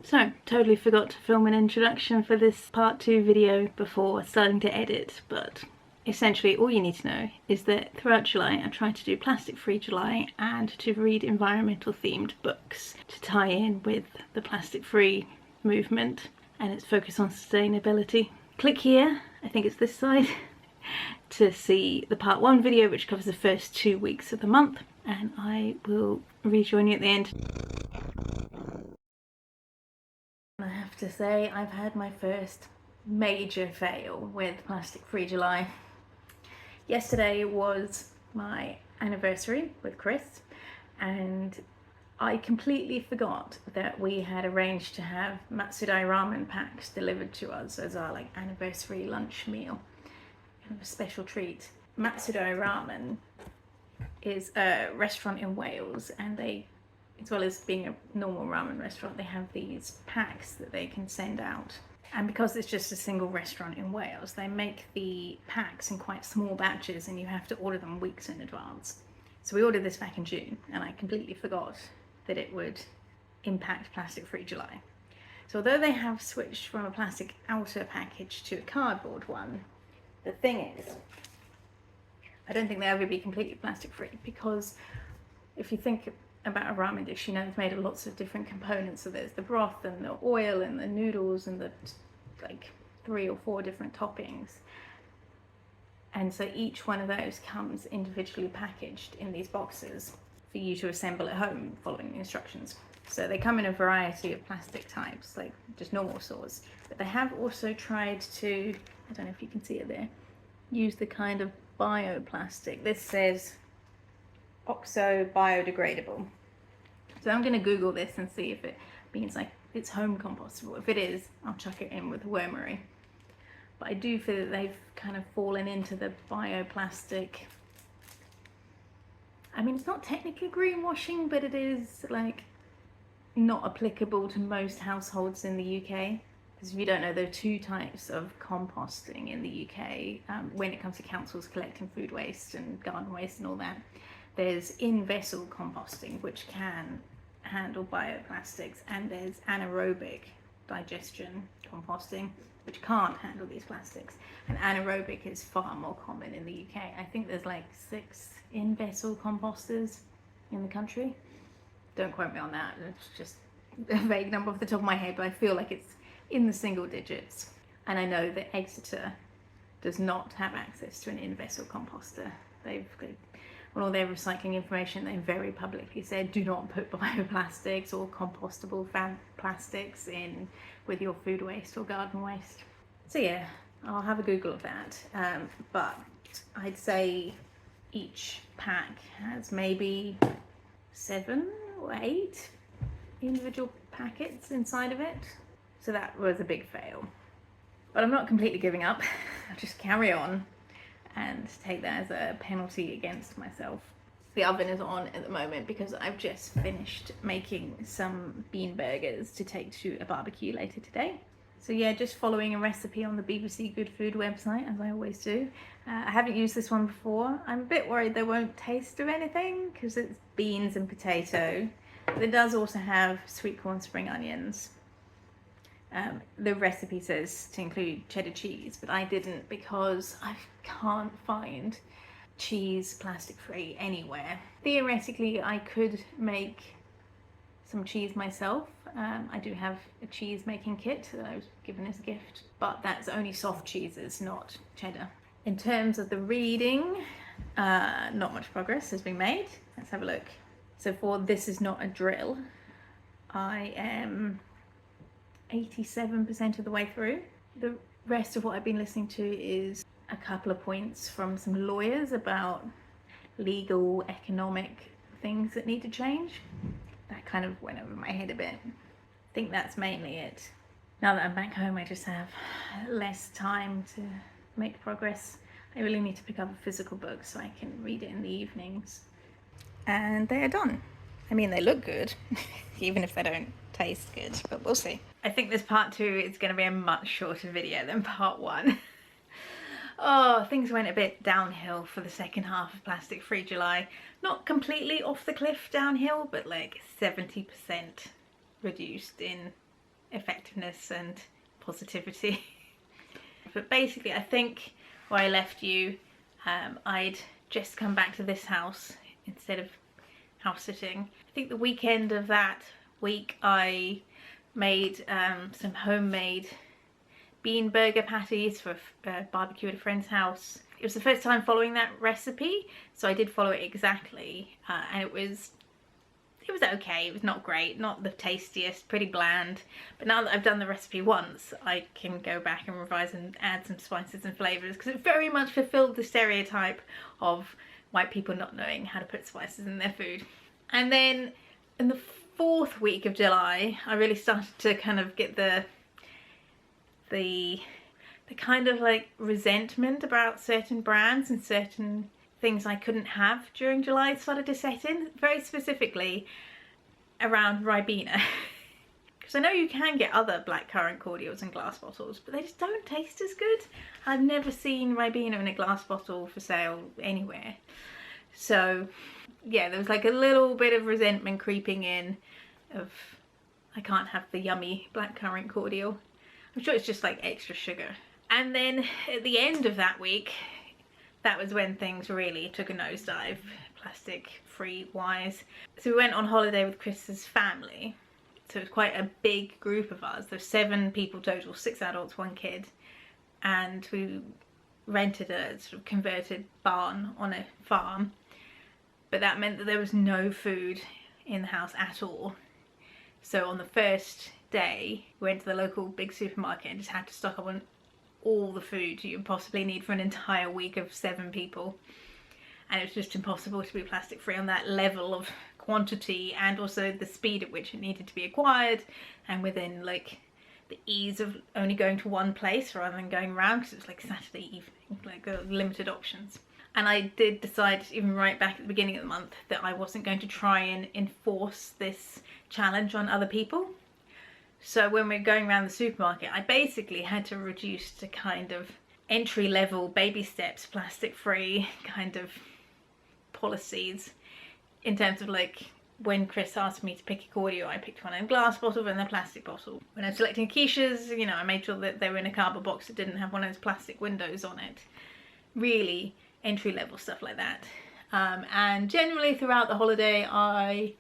So, totally forgot to film an introduction for this part 2 video before starting to edit, but essentially all you need to know is that throughout July I try to do Plastic Free July and to read environmental themed books to tie in with the plastic free movement and its focus on sustainability. Click here, I think it's this side, to see the part 1 video which covers the first 2 weeks of the month, and I will rejoin you at the end. I have to say I've had my first major fail with Plastic Free July. Yesterday was my anniversary with Chris and I completely forgot that we had arranged to have Matsudai ramen packs delivered to us as our anniversary lunch meal. Kind of a special treat. Matsudai Ramen is a restaurant in Wales, and they, as well as being a normal ramen restaurant, they have these packs that they can send out. And because it's just a single restaurant in Wales, they make the packs in quite small batches and you have to order them weeks in advance. So we ordered this back in June and I completely forgot that it would impact Plastic Free July. So although they have switched from a plastic outer package to a cardboard one, the thing is, I don't think they'll ever be completely plastic free, because if you think about a ramen dish, you know it's made of lots of different components. So there's the broth and the oil and the noodles and the 3 or 4 different toppings, and so each one of those comes individually packaged in these boxes for you to assemble at home following the instructions. So they come in a variety of plastic types, like just normal saws, but they have also tried to, I don't know if you can see it there, use the kind of bioplastic. This says oxo biodegradable. So I'm going to Google this and see if it means it's home compostable. If it is, I'll chuck it in with wormery. But I do feel that they've kind of fallen into the bioplastic. I mean, it's not technically greenwashing, but it is not applicable to most households in the UK. Because if you don't know, there are 2 types of composting in the UK when it comes to councils collecting food waste and garden waste and all that. There's in-vessel composting, which can handle bioplastics, and there's anaerobic digestion composting, which can't handle these plastics. And anaerobic is far more common in the UK. I think there's 6 in-vessel composters in the country. Don't quote me on that, it's just a vague number off the top of my head, but I feel like it's in the single digits. And I know that Exeter does not have access to an in-vessel composter. On all their recycling information, they very publicly said, do not put bioplastics or compostable plastics in with your food waste or garden waste. So yeah, I'll have a Google of that. But I'd say each pack has maybe 7 or 8 individual packets inside of it. So that was a big fail. But I'm not completely giving up. I'll just carry on and take that as a penalty against myself. The oven is on at the moment because I've just finished making some bean burgers to take to a barbecue later today. So yeah, just following a recipe on the BBC Good Food website, as I always do. I haven't used this one before. I'm a bit worried they won't taste of anything because it's beans and potato. But it does also have sweet corn, spring onions. The recipe says to include cheddar cheese, but I didn't because I can't find cheese plastic free anywhere. Theoretically, I could make some cheese myself. I do have a cheese making kit that I was given as a gift, but that's only soft cheeses, not cheddar. In terms of the reading, not much progress has been made. Let's have a look. So for This Is Not a Drill, I am 87% of the way through. The rest of what I've been listening to is a couple of points from some lawyers about legal, economic things that need to change. That kind of went over my head a bit. I think that's mainly it. Now that I'm back home, I just have less time to make progress. I really need to pick up a physical book so I can read it in the evenings. And they are done. I mean, they look good, even if they don't taste good, but we'll see. I think this part 2 is going to be a much shorter video than part 1. Oh, things went a bit downhill for the second half of Plastic Free July. Not completely off the cliff downhill, but 70% reduced in effectiveness and positivity. But basically, I think where I left you, I'd just come back to this house instead of house sitting. I think the weekend of that week I made some homemade bean burger patties for a barbecue at a friend's house. It was the first time following that recipe, so I did follow it exactly, and it was okay. It was not great, not the tastiest, pretty bland, but now that I've done the recipe once, I can go back and revise and add some spices and flavours, because it very much fulfilled the stereotype of white people not knowing how to put spices in their food. And then in the 4th week of July, I really started to kind of get the kind of like resentment about certain brands and certain things I couldn't have during July started to set in, very specifically around Ribena. Because I know you can get other blackcurrant cordials in glass bottles, but they just don't taste as good. I've never seen Ribena in a glass bottle for sale anywhere. So yeah, there was like a little bit of resentment creeping in of I can't have the yummy blackcurrant cordial. I'm sure it's just like extra sugar. And then at the end of that week, that was when things really took a nosedive, plastic free wise. So we went on holiday with Chris's family. So it was quite a big group of us. There's 7 people total, 6 adults, 1 kid. And we rented a sort of converted barn on a farm. But that meant that there was no food in the house at all. So on the first day, we went to the local big supermarket and just had to stock up on all the food you possibly need for an entire week of 7 people. And it was just impossible to be plastic free on that level of quantity, and also the speed at which it needed to be acquired, and within like the ease of only going to one place rather than going around, because it was like Saturday evening, like limited options. And I did decide, even right back at the beginning of the month, that I wasn't going to try and enforce this challenge on other people. So when we were going around the supermarket, I basically had to reduce to kind of entry-level, baby steps, plastic-free kind of policies, in terms of like when Chris asked me to pick a cordial, I picked one in a glass bottle and a plastic bottle. When I'm selecting quiches, you know, I made sure that they were in a cardboard box that didn't have one of those plastic windows on it. Really entry-level stuff like that. And generally throughout the holiday, I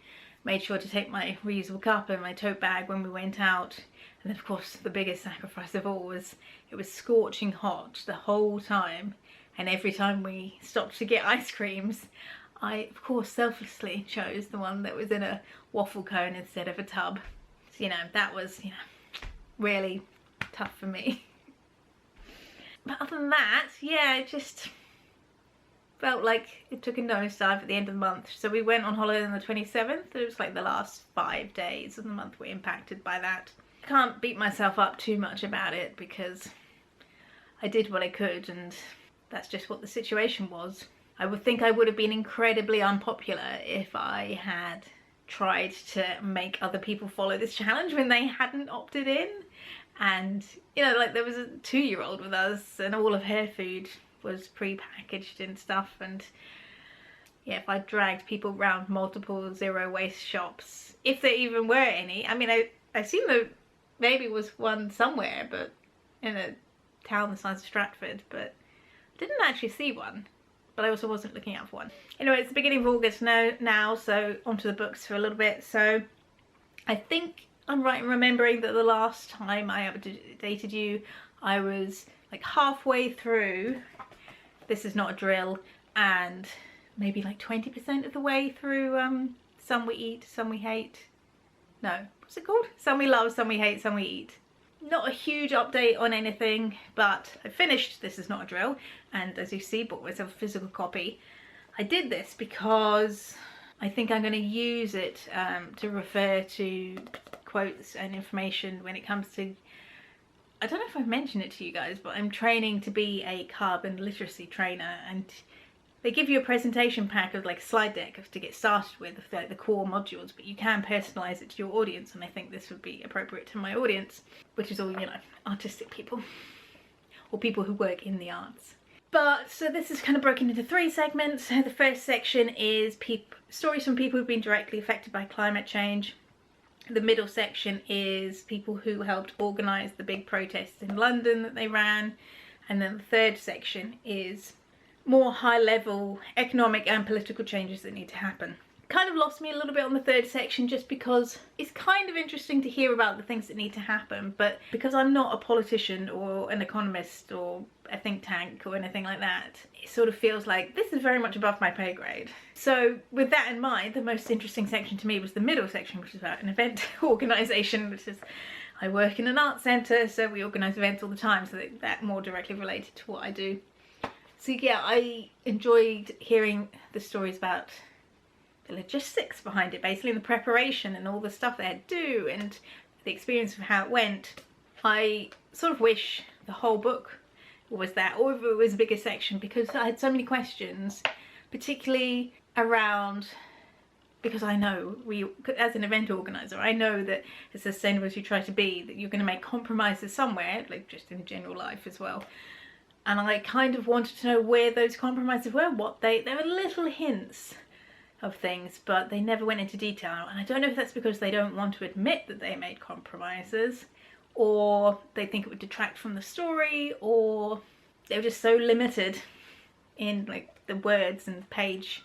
made sure to take my reusable cup and my tote bag when we went out. And then of course the biggest sacrifice of all was it was scorching hot the whole time, and every time we stopped to get ice creams, I of course selflessly chose the one that was in a waffle cone instead of a tub. So, you know, that was, you know, really tough for me. But other than that, yeah, it just felt like it took a nosedive at the end of the month. So we went on holiday on the 27th. It was like the last 5 days of the month were impacted by that. I can't beat myself up too much about it because I did what I could, and that's just what the situation was. I would think I would have been incredibly unpopular if I had tried to make other people follow this challenge when they hadn't opted in. And, you know, like there was a 2-year-old with us and all of her food was pre-packaged and stuff, and yeah, if I dragged people around multiple zero waste shops, if there even were any. I mean, I assume there maybe was one somewhere, but in a town the size of Stratford, but I didn't actually see one. But I also wasn't looking out for one. Anyway, it's the beginning of August now, so onto the books for a little bit. So I think I'm right in remembering that the last time I updated you, I was like halfway through This Is Not a Drill, and maybe like 20% of the way through Some We Eat, Some We Hate. No, what's it called? Some We Love, Some We Hate, Some We Eat. Not a huge update on anything, but I finished This Is Not a Drill, and as you see, bought myself a physical copy. I did this because I think I'm going to use it to refer to quotes and information when it comes to, I don't know if I've mentioned it to you guys, but I'm training to be a carbon literacy trainer, and they give you a presentation pack of like a slide deck to get started with the core modules, but you can personalize it to your audience, and I think this would be appropriate to my audience, which is all, you know, artistic people or people who work in the arts. But so this is kind of broken into 3 segments. The first section is stories from people who've been directly affected by climate change. The middle section is people who helped organise the big protests in London that they ran. And then the third section is more high-level economic and political changes that need to happen. Kind of lost me a little bit on the third section just because it's kind of interesting to hear about the things that need to happen, but because I'm not a politician or an economist or a think tank or anything like that, it sort of feels like this is very much above my pay grade. So with that in mind, the most interesting section to me was the middle section, which is about an event organisation, which is, I work in an art centre, so we organise events all the time, so that more directly related to what I do. So yeah, I enjoyed hearing the stories about the logistics behind it, basically the preparation and all the stuff they had to do and the experience of how it went. I sort of wish the whole book was that, or if it was a bigger section, because I had so many questions, particularly around, because I know, as an event organiser, I know that as sustainable as you try to be, that you're going to make compromises somewhere, like just in general life as well. And I kind of wanted to know where those compromises were, there were little hints of things, but they never went into detail. And I don't know if that's because they don't want to admit that they made compromises, or they think it would detract from the story, or they were just so limited in like the words and page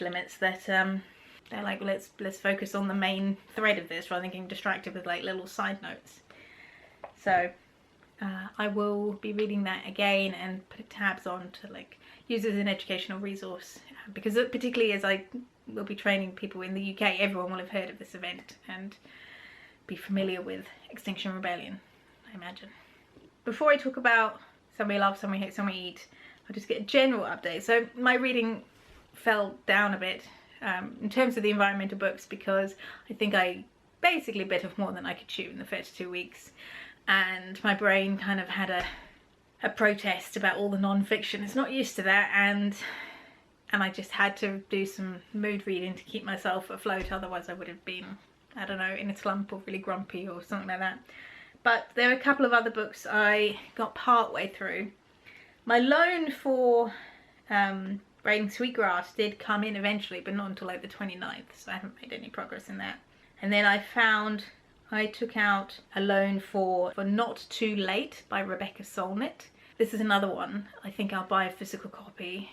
limits that they're like, let's focus on the main thread of this rather than getting distracted with like little side notes. So I will be reading that again and put tabs on to like use it as an educational resource, because particularly as I will be training people in the UK, everyone will have heard of this event and be familiar with Extinction Rebellion, I imagine. Before I talk about Some We Love, Some We Hate, Some We Eat, I'll just get a general update. So my reading fell down a bit in terms of the environmental books, because I think I basically bit off more than I could chew in the first 2 weeks, and my brain kind of had a protest about all the non-fiction. It's not used to that, and I just had to do some mood reading to keep myself afloat, otherwise I would have been, I don't know, in a slump or really grumpy or something like that. But there are a couple of other books I got part way through. My loan for Braiding Sweetgrass did come in eventually, but not until like the 29th, so I haven't made any progress in that. And then I took out a loan for Not Too Late by Rebecca Solnit. This is another one I think I'll buy a physical copy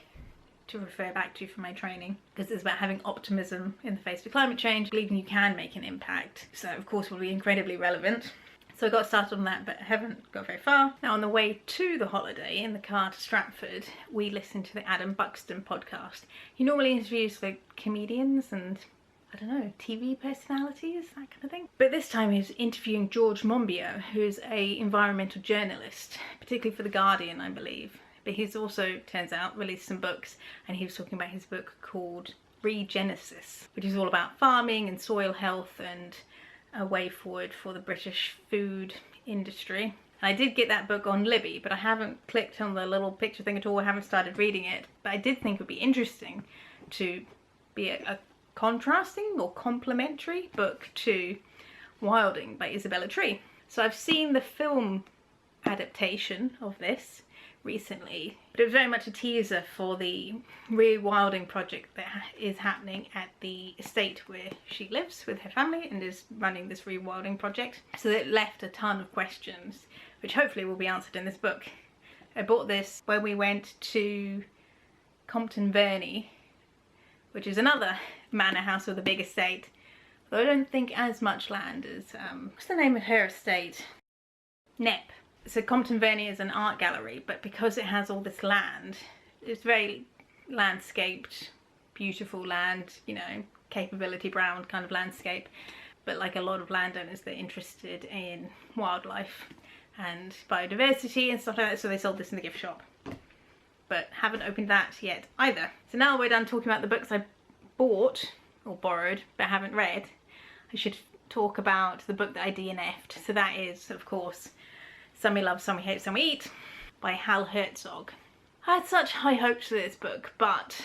to refer back to for my training, because it's about having optimism in the face of climate change, believing you can make an impact. So of course will be incredibly relevant. So I got started on that, but I haven't got very far. Now on the way to the holiday in the car to Stratford, we listened to the Adam Buxton podcast. He normally interviews like comedians and, I don't know, TV personalities, that kind of thing. But this time he was interviewing George Monbiot, who's a environmental journalist, particularly for The Guardian, I believe. But he's also, turns out, released some books, and he was talking about his book called Regenesis, which is all about farming and soil health and a way forward for the British food industry. And I did get that book on Libby, but I haven't clicked on the little picture thing at all. I haven't started reading it, but I did think it would be interesting to be a contrasting or complementary book to Wilding by Isabella Tree. So I've seen the film adaptation of this recently, but it was very much a teaser for the rewilding project that is happening at the estate where she lives with her family and is running this rewilding project. So it left a ton of questions, which hopefully will be answered in this book. I bought this when we went to Compton Verney, which is another manor house with a big estate, though I don't think as much land as, what's the name of her estate? Knepp. So Compton Verney is an art gallery, but because it has all this land, it's very landscaped, beautiful land, you know, capability brown kind of landscape, but like a lot of landowners, they're interested in wildlife and biodiversity and stuff like that, so they sold this in the gift shop. But haven't opened that yet either. So now we're done talking about the books I bought, or borrowed, but haven't read, I should talk about the book that I DNF'd. So that is, of course, Some We Love, Some We Hate, Some We Eat by Hal Herzog. I had such high hopes for this book, but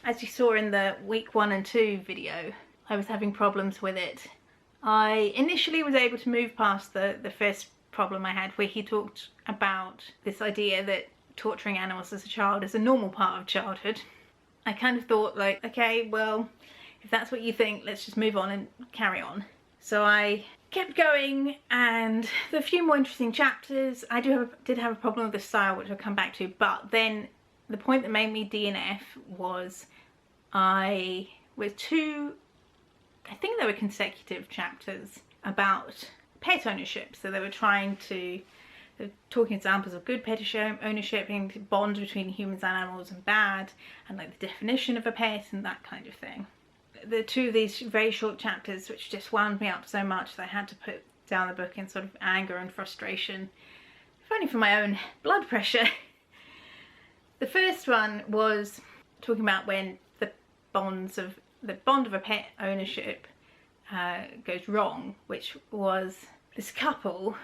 as you saw in the week 1 and 2 video, I was having problems with it. I initially was able to move past the first problem I had, where he talked about this idea that torturing animals as a child is a normal part of childhood. I kind of thought like, okay, well, if that's what you think, let's just move on and carry on. So I kept going, and there are a few more interesting chapters. I did have a problem with the style, which I'll come back to, but then the point that made me DNF was I think they were consecutive chapters about pet ownership. So they were talking examples of good pet ownership and bonds between humans and animals and bad, and like the definition of a pet and that kind of thing. The two of these very short chapters, which just wound me up so much that I had to put down the book in sort of anger and frustration, if only for my own blood pressure. The first one was talking about when the bond of a pet ownership goes wrong, which was this couple,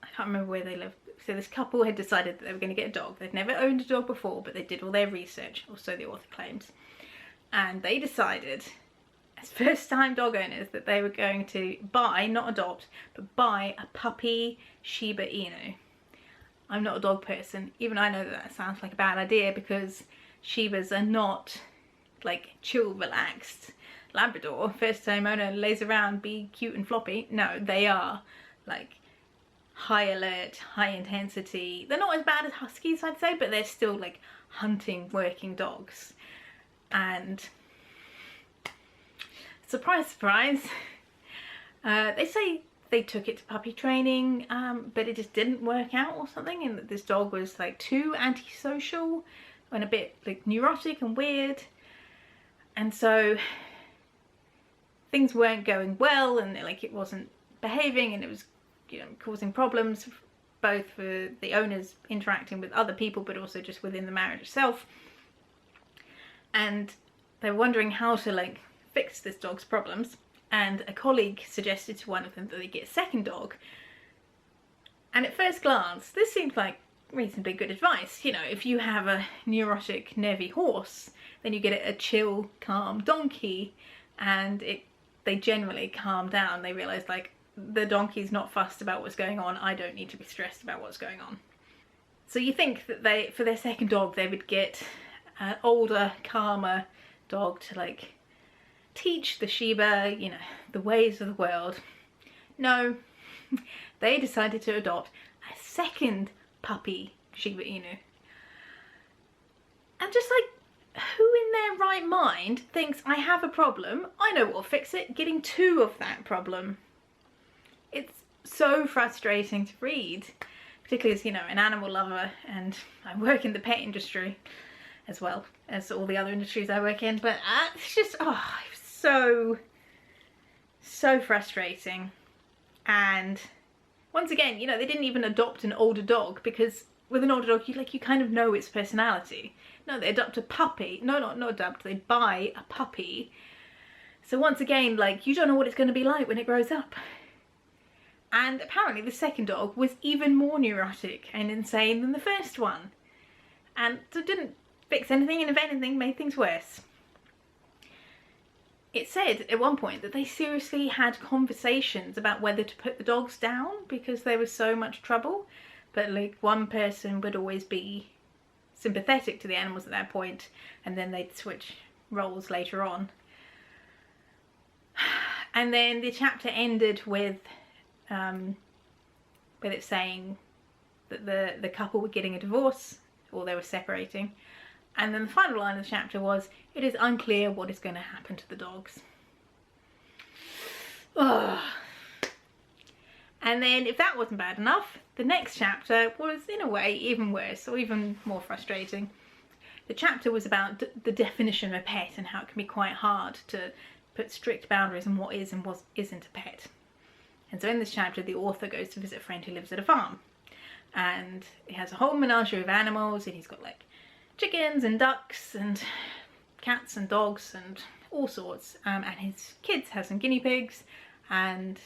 I can't remember where they lived, so this couple had decided that they were going to get a dog. They'd never owned a dog before, but they did all their research, or so the author claims, and they decided as first time dog owners that they were going to buy, not adopt, but buy a puppy Shiba Inu. I'm not a dog person, even I know that sounds like a bad idea, because Shibas are not like chill, relaxed Labrador, first time owner, lays around, be cute and floppy. No, they are like high alert, high intensity. They're not as bad as Huskies, I'd say, but they're still like hunting, working dogs. And surprise, surprise, they say they took it to puppy training, but it just didn't work out or something, and that this dog was like too antisocial and a bit like neurotic and weird, and so things weren't going well, and like it wasn't behaving, and it was, you know, causing problems both for the owners interacting with other people, but also just within the marriage itself. And they were wondering how to like fix this dog's problems, and a colleague suggested to one of them that they get a second dog. And at first glance, this seemed like reasonably good advice. You know, if you have a neurotic, nervy horse, then you get a chill, calm donkey, and they generally calm down. They realise, like, the donkey's not fussed about what's going on, I don't need to be stressed about what's going on. So you think that for their second dog, they would get an older, calmer dog to like teach the Shiba, you know, the ways of the world. No, they decided to adopt a second puppy Shiba Inu. And just like, who in their right mind thinks, I have a problem, I know what'll fix it, getting two of that problem? It's so frustrating to read, particularly as, you know, an animal lover, and I work in the pet industry as well as all the other industries I work in, but it's just, so frustrating. And once again, you know, they didn't even adopt an older dog, because with an older dog, you kind of know its personality. No, they adopt a puppy. No, not adopt, they buy a puppy. So once again, like, you don't know what it's going to be like when it grows up. And apparently the second dog was even more neurotic and insane than the first one. And so it didn't fix anything, and if anything, made things worse. It said at one point that they seriously had conversations about whether to put the dogs down because there was so much trouble. But like, one person would always be sympathetic to the animals at that point, and then they'd switch roles later on. And then the chapter ended with it saying that the couple were getting a divorce, or they were separating. And then the final line of the chapter was, it is unclear what is going to happen to the dogs. Ugh. And then, if that wasn't bad enough, the next chapter was, in a way, even worse, or even more frustrating. The chapter was about the definition of a pet, and how it can be quite hard to put strict boundaries on what is and what isn't a pet. And so in this chapter, the author goes to visit a friend who lives at a farm. And he has a whole menagerie of animals, and he's got like chickens and ducks and cats and dogs and all sorts. And his kids have some guinea pigs, and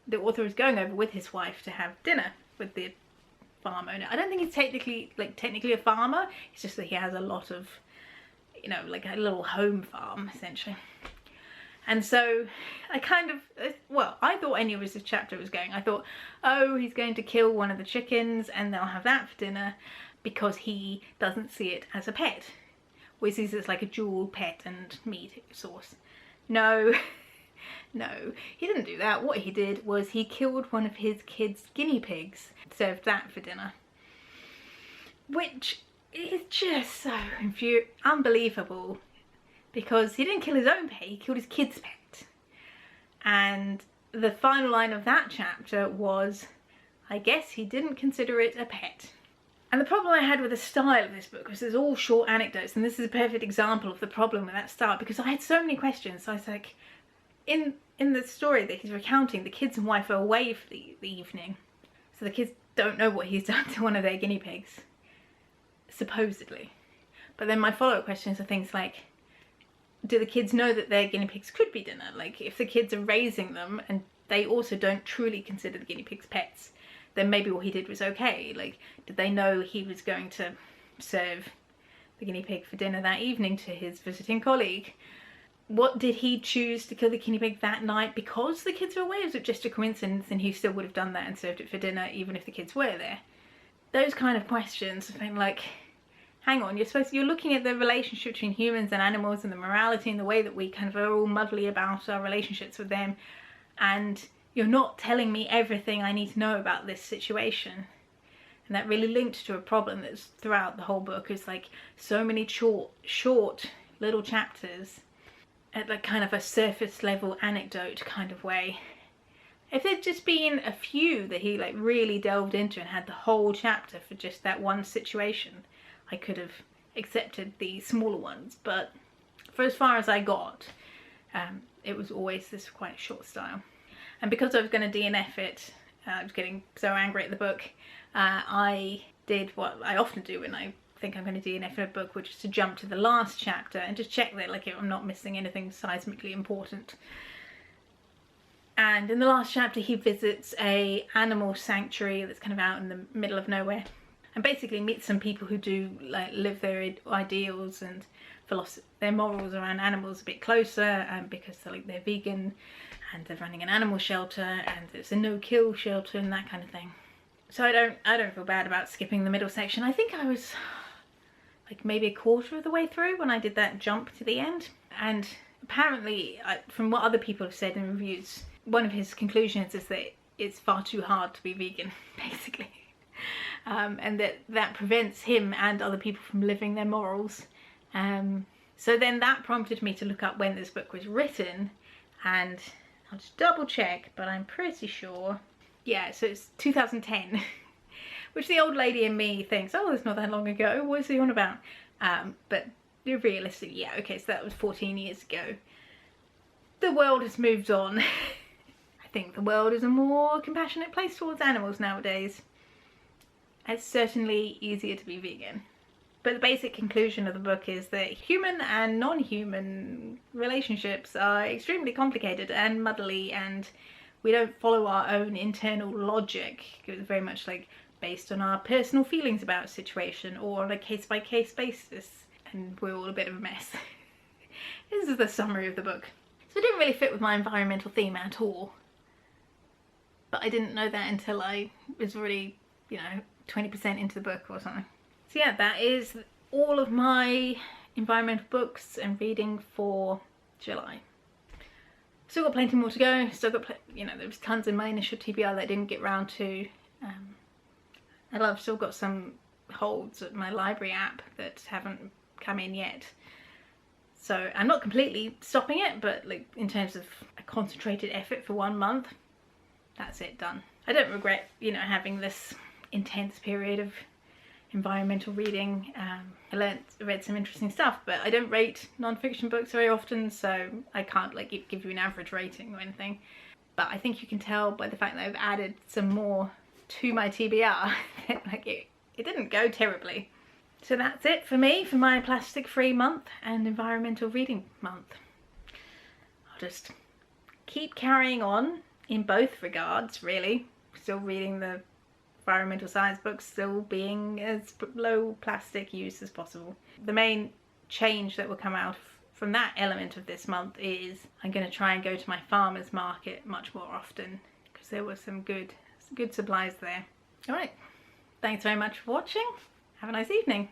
the author is going over with his wife to have dinner with the farm owner. I don't think he's technically a farmer. It's just that he has a lot of, you know, like a little home farm essentially. And so I kind of, well, I thought I knew as this chapter was going. I thought, oh, he's going to kill one of the chickens and they'll have that for dinner, because he doesn't see it as a pet. Or he sees it as like a jewel pet and meat source. No, no, he didn't do that. What he did was he killed one of his kids' guinea pigs, served that for dinner. Which is just so unbelievable, because he didn't kill his own pet, he killed his kid's pet. And the final line of that chapter was, I guess he didn't consider it a pet. And the problem I had with the style of this book was there's all short anecdotes, and this is a perfect example of the problem with that style, because I had so many questions. So I was like, in the story that he's recounting, the kids and wife are away for the evening, so the kids don't know what he's done to one of their guinea pigs, supposedly. But then my follow-up questions are things like, do the kids know that their guinea pigs could be dinner? Like, if the kids are raising them and they also don't truly consider the guinea pigs pets, then maybe what he did was okay. Like, did they know he was going to serve the guinea pig for dinner that evening to his visiting colleague? What, did he choose to kill the guinea pig that night because the kids were away? Was it just a coincidence and he still would have done that and served it for dinner even if the kids were there? Those kind of questions have been like, hang on, you're looking at the relationship between humans and animals and the morality and the way that we kind of are all muddly about our relationships with them, and you're not telling me everything I need to know about this situation. And that really linked to a problem that's throughout the whole book, is like so many short little chapters at like kind of a surface level anecdote kind of way. If there'd just been a few that he like really delved into and had the whole chapter for just that one situation, I could have accepted the smaller ones. But for as far as I got, it was always this quite short style. And because I was going to DNF it, I was getting so angry at the book, I did what I often do when I think I'm going to DNF a book, which is to jump to the last chapter and just check that like I'm not missing anything seismically important. And in the last chapter he visits a animal sanctuary that's kind of out in the middle of nowhere, and basically meets some people who do like live their ideals and their morals around animals a bit closer, because they're vegan and they're running an animal shelter and it's a no-kill shelter and that kind of thing. So I don't feel bad about skipping the middle section. I think I was like maybe a quarter of the way through when I did that jump to the end. And apparently, from what other people have said in reviews, one of his conclusions is that it's far too hard to be vegan, basically. And that prevents him and other people from living their morals. So then that prompted me to look up when this book was written, and I'll just double check, but I'm pretty sure, yeah, so it's 2010, which the old lady in me thinks, oh, that's not that long ago, what is he on about? But realistically, yeah, okay, so that was 14 years ago. The world has moved on. I think the world is a more compassionate place towards animals nowadays. It's certainly easier to be vegan. But the basic conclusion of the book is that human and non-human relationships are extremely complicated and muddly, and we don't follow our own internal logic. It's very much like based on our personal feelings about a situation or on a case-by-case basis, and we're all a bit of a mess. This is the summary of the book. So it didn't really fit with my environmental theme at all. But I didn't know that until I was already, 20% into the book or something. So yeah, that is all of my environmental books and reading for July. Still got plenty more to go. Still got, there was tons in my initial TBR that I didn't get round to. And I've still got some holds at my library app that haven't come in yet. So I'm not completely stopping it, but like in terms of a concentrated effort for 1 month, that's it, done. I don't regret, having this intense period of environmental reading. I read some interesting stuff, but I don't rate non-fiction books very often, so I can't like give you an average rating or anything. But I think you can tell by the fact that I've added some more to my TBR that like it didn't go terribly. So that's it for me for my plastic-free month and environmental reading month. I'll just keep carrying on in both regards, really. Still reading the environmental science books, still being as low plastic use as possible. The main change that will come out from that element of this month is I'm going to try and go to my farmer's market much more often, because there were some good supplies there. Alright, thanks very much for watching. Have a nice evening.